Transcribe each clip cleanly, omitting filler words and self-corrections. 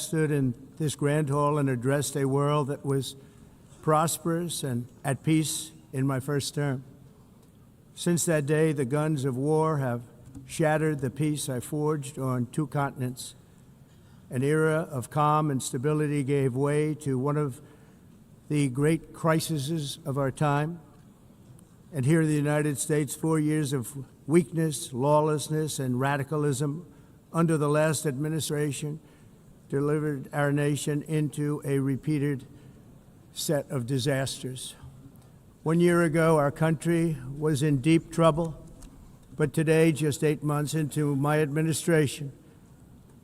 stood in this grand hall and addressed a world that was prosperous and at peace in my first term. Since that day, the guns of war have shattered the peace I forged on 2 continents. An era of calm and stability gave way to one of the great crises of our time. And here in the United States, 4 years of weakness, lawlessness, and radicalism under the last administration delivered our nation into a repeated set of disasters. 1 year ago, our country was in deep trouble, but today, just 8 months into my administration,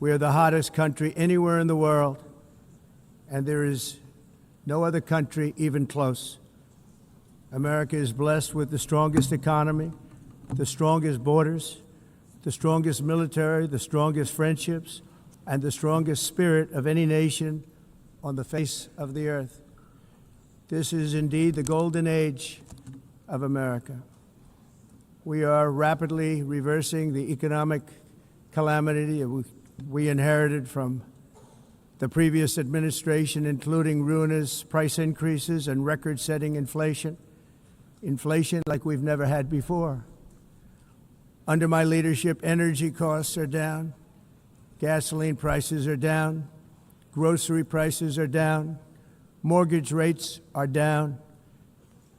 we are the hottest country anywhere in the world, and there is no other country even close. America is blessed with the strongest economy, the strongest borders, the strongest military, the strongest friendships, and the strongest spirit of any nation on the face of the earth. This is indeed the golden age of America. We are rapidly reversing the economic calamity we inherited from the previous administration, including ruinous price increases and record-setting inflation like we've never had before. Under my leadership, energy costs are down, gasoline prices are down, grocery prices are down, mortgage rates are down,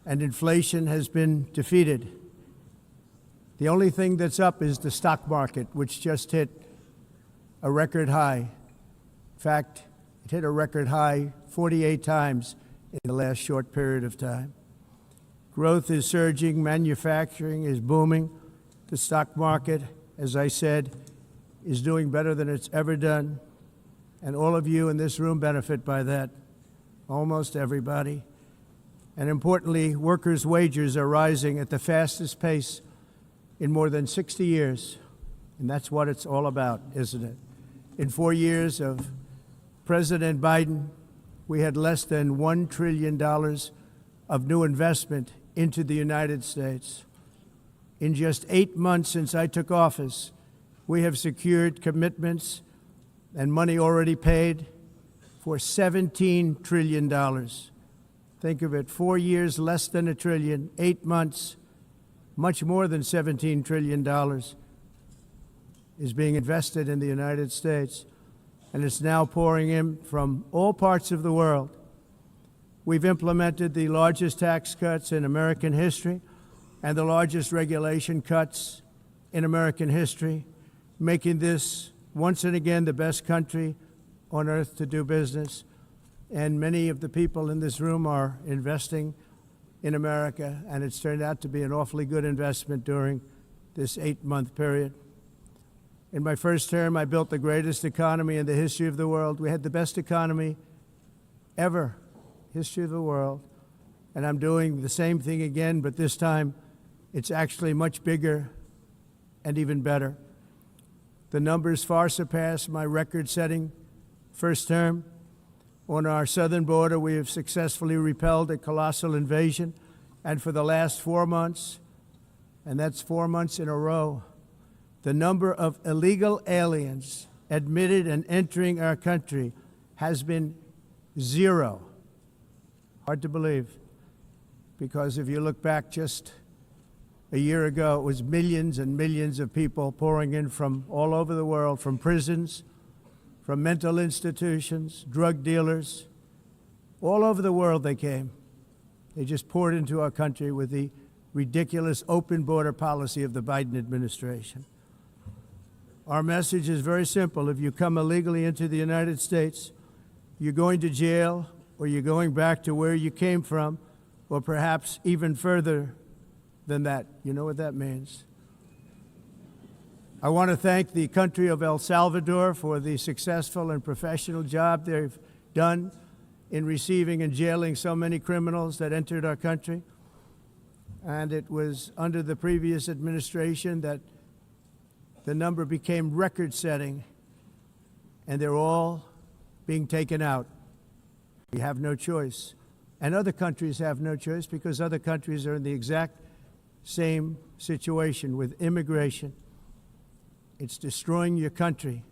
and inflation has been defeated. The only thing that's up is the stock market, which just hit a record high. In fact, it hit a record high 48 times in the last short period of time. Growth is surging, manufacturing is booming. The stock market, as I said, is doing better than it's ever done. And all of you in this room benefit by that, almost everybody. And importantly, workers' wages are rising at the fastest pace in more than 60 years. And that's what it's all about, isn't it? In 4 years of President Biden, we had less than $1 trillion of new investment into the United States. In just 8 months since I took office, we have secured commitments and money already paid for $17 trillion. Think of it, 4 years, less than $1 trillion, 8 months, much more than $17 trillion is being invested in the United States, and it's now pouring in from all parts of the world. We've implemented the largest tax cuts in American history and the largest regulation cuts in American history, making this once and again the best country on earth to do business. And many of the people in this room are investing in America, and it's turned out to be an awfully good investment during this 8-month period. In my first term, I built the greatest economy in the history of the world. We had the best economy ever, history of the world. And I'm doing the same thing again, but this time it's actually much bigger and even better. The numbers far surpass my record-setting first term. On our southern border, we have successfully repelled a colossal invasion. And for the last 4 months, and that's 4 months in a row, the number of illegal aliens admitted and entering our country has been 0. Hard to believe, because if you look back just a year ago, it was millions and millions of people pouring in from all over the world, from prisons, from mental institutions, drug dealers. All over the world they came. They just poured into our country with the ridiculous open border policy of the Biden administration. Our message is very simple. If you come illegally into the United States, you're going to jail, or you're going back to where you came from, or perhaps even further than that. You know what that means. I want to thank the country of El Salvador for the successful and professional job they've done in receiving and jailing so many criminals that entered our country. And it was under the previous administration that the number became record-setting, and they're all being taken out. We have no choice. And other countries have no choice, because other countries are in the exact same situation with immigration. It's destroying your country.